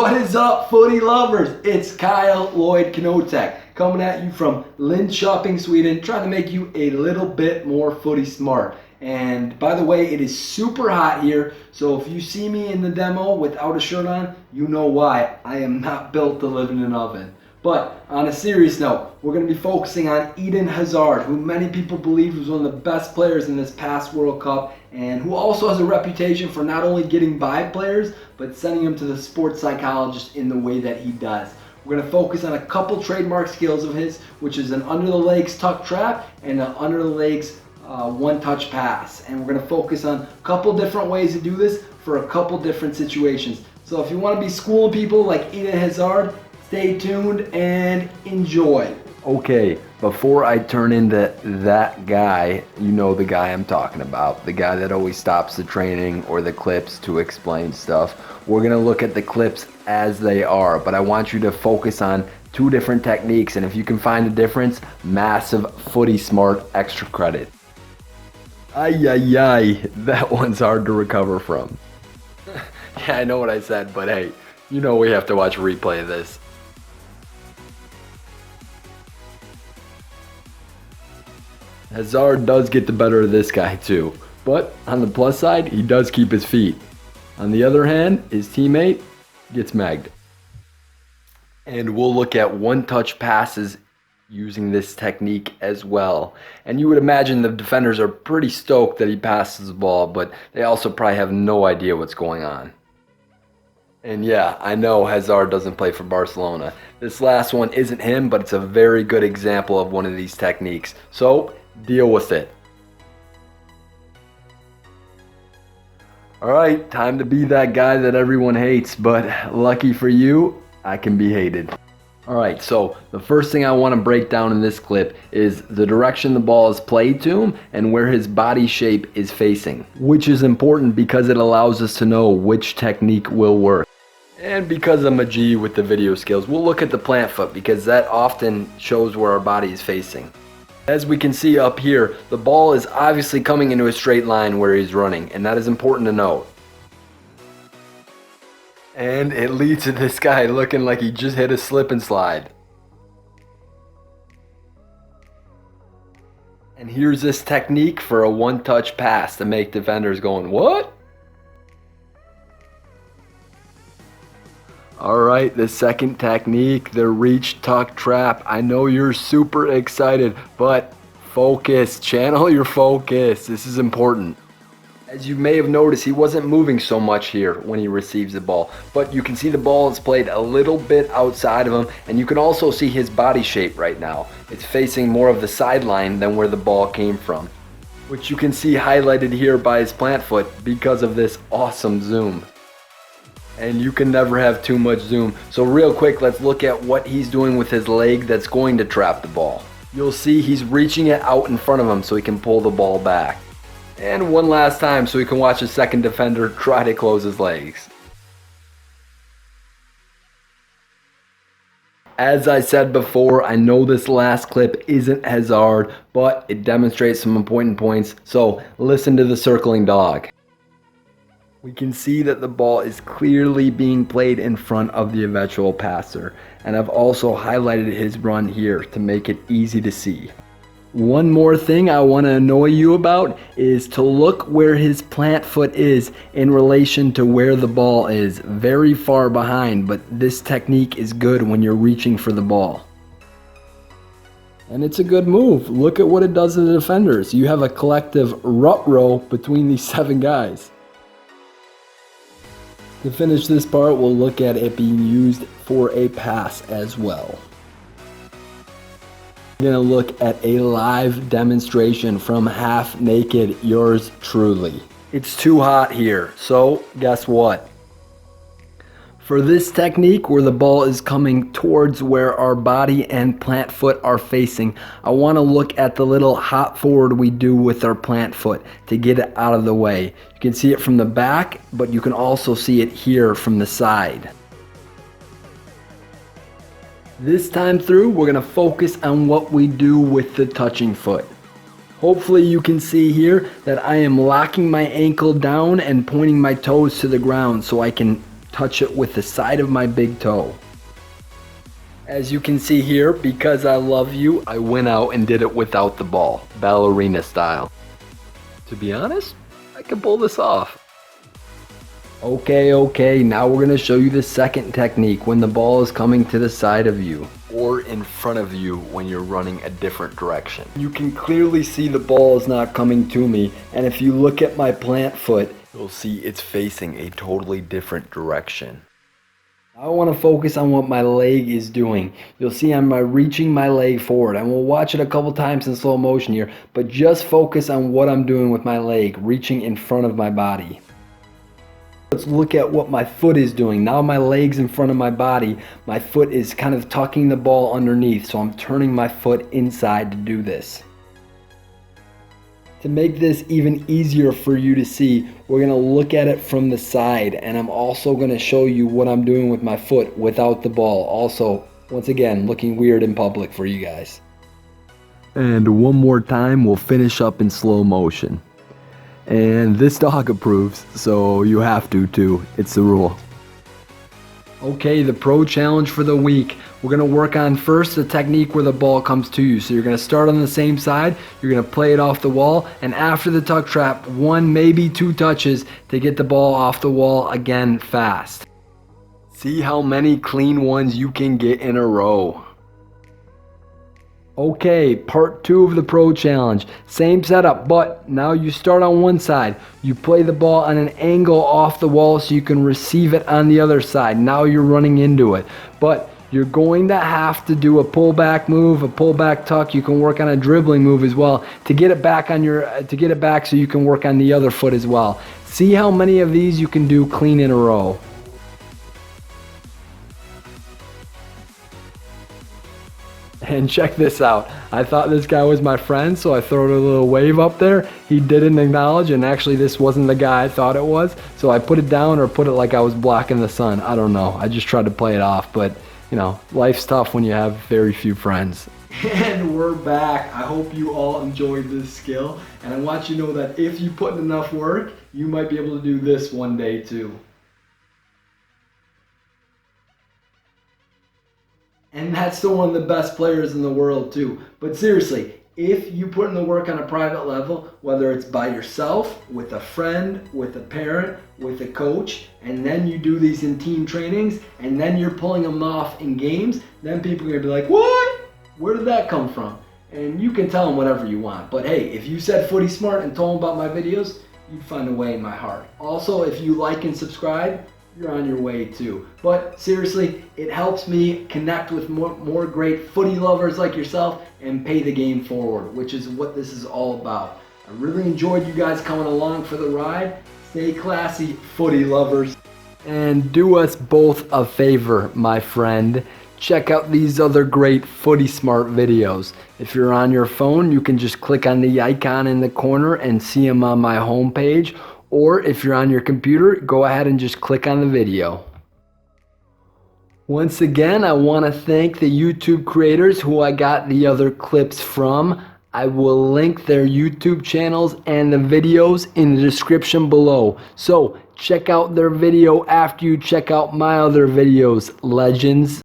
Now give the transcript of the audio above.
What is up, footy lovers? It's Kyle Knotek coming at you from Linköping, Sweden, trying to make you a little bit more footy smart. And by the way, it is super hot here, so if you see me in the demo without a shirt on, you know why. I am not built to live in an oven. But on a serious note, we're going to be focusing on Eden Hazard, who many people believe was one of the best players in this past World Cup, and who also has a reputation for not only getting by players, but sending them to the sports psychologist in the way that he does. We're going to focus on a couple trademark skills of his, which is an under-the-legs tuck trap and an under-the-legs one-touch pass. And we're going to focus on a couple different ways to do this for a couple different situations. So if you want to be schooling people like Eden Hazard, stay tuned and enjoy. Okay, before I turn into that guy, you know the guy I'm talking about, the guy that always stops the training or the clips to explain stuff. We're going to look at the clips as they are, but I want you to focus on two different techniques, and if you can find a difference, massive footy smart extra credit. Ay, ay, ay, that one's hard to recover from. Yeah, I know what I said, but hey, you know we have to watch a replay of this. Hazard does get the better of this guy too, but on the plus side, he does keep his feet. On the other hand, his teammate gets magged. And we'll look at one-touch passes using this technique as well. And you would imagine the defenders are pretty stoked that he passes the ball, but they also probably have no idea what's going on. And yeah, I know Hazard doesn't play for Barcelona. This last one isn't him, but it's a very good example of one of these techniques. So, deal with it. Alright, time to be that guy that everyone hates, but lucky for you, I can be hated. Alright, so the first thing I want to break down in this clip is the direction the ball is played to him and where his body shape is facing, which is important because it allows us to know which technique will work. And because I'm a G with the video skills, we'll look at the plant foot because that often shows where our body is facing. As we can see up here, the ball is obviously coming into a straight line where he's running, and that is important to note. And it leads to this guy looking like he just hit a slip and slide. And here's this technique for a one-touch pass to make defenders going, what? Alright, the second technique, the reach tuck trap. I know you're super excited, but focus, channel your focus. This is important. As you may have noticed, he wasn't moving so much here when he receives the ball, but you can see the ball is played a little bit outside of him, and you can also see his body shape right now. It's facing more of the sideline than where the ball came from, which you can see highlighted here by his plant foot because of this awesome zoom. And you can never have too much zoom. So real quick, let's look at what he's doing with his leg that's going to trap the ball. You'll see he's reaching it out in front of him so he can pull the ball back. And one last time so he can watch his second defender try to close his legs. As I said before, I know this last clip isn't Hazard, but it demonstrates some important points. So listen to the circling dog. We can see that the ball is clearly being played in front of the eventual passer, and I've also highlighted his run here to make it easy to see. One more thing I want to annoy you about is to look where his plant foot is in relation to where the ball is. Very far behind, but this technique is good when you're reaching for the ball. And it's a good move. Look at what it does to the defenders. You have a collective rut row between these 7 guys. To finish this part, we'll look at it being used for a pass as well. We're going to look at a live demonstration from Half Naked, yours truly. It's too hot here, so guess what? For this technique where the ball is coming towards where our body and plant foot are facing, I want to look at the little hop forward we do with our plant foot to get it out of the way. You can see it from the back, but you can also see it here from the side. This time through, we're going to focus on what we do with the touching foot. Hopefully you can see here that I am locking my ankle down and pointing my toes to the ground so I can touch it with the side of my big toe. As you can see here, because I love you, I went out and did it without the ball, ballerina style. To be honest, I can pull this off. Okay, now we're gonna show you the second technique when the ball is coming to the side of you or in front of you when you're running a different direction. You can clearly see the ball is not coming to me, and if you look at my plant foot, you'll see it's facing a totally different direction. I want to focus on what my leg is doing. You'll see I'm reaching my leg forward, and we'll watch it a couple times in slow motion here, but just focus on what I'm doing with my leg, reaching in front of my body. Let's look at what my foot is doing. Now my leg's in front of my body. My foot is kind of tucking the ball underneath, so I'm turning my foot inside to do this. To make this even easier for you to see, we're going to look at it from the side, and I'm also going to show you what I'm doing with my foot without the ball. Also, once again, looking weird in public for you guys. And one more time, we'll finish up in slow motion. And this dog approves, so you have to too. It's the rule. Okay, the pro challenge for the week. We're going to work on first the technique where the ball comes to you. So you're going to start on the same side, you're going to play it off the wall, and after the tuck trap, 1, maybe 2 touches to get the ball off the wall again fast. See how many clean ones you can get in a row. Okay, part 2 of the pro challenge. Same setup, but now you start on one side. You play the ball on an angle off the wall so you can receive it on the other side. Now you're running into it. But you're going to have to do a pullback move, a pullback tuck. You can work on a dribbling move as well to get it back on your so you can work on the other foot as well. See how many of these you can do clean in a row. And check this out. I thought this guy was my friend, so I threw a little wave up there. He didn't acknowledge, and actually this wasn't the guy I thought it was. So I put it down or put it like I was blocking the sun. I don't know. I just tried to play it off, but you know, life's tough when you have very few friends. And we're back. I hope you all enjoyed this skill, and I want you to know that if you put in enough work, you might be able to do this one day too. And that's still one of the best players in the world too. But seriously, if you put in the work on a private level, whether it's by yourself, with a friend, with a parent, with a coach, and then you do these in team trainings, and then you're pulling them off in games, then people are gonna be like, what? Where did that come from? And you can tell them whatever you want. But hey, if you said Footy Smart and told them about my videos, you'd find a way in my heart. Also, if you like and subscribe, you're on your way too. But seriously, it helps me connect with more great footy lovers like yourself and pay the game forward, which is what this is all about. I really enjoyed you guys coming along for the ride. Stay classy, footy lovers. And do us both a favor, my friend. Check out these other great Footy Smart videos. If you're on your phone, you can just click on the icon in the corner and see them on my homepage. Or if you're on your computer, go ahead and just click on the video. Once again, I want to thank the YouTube creators who I got the other clips from. I will link their YouTube channels and the videos in the description below. So check out their video after you check out my other videos, legends.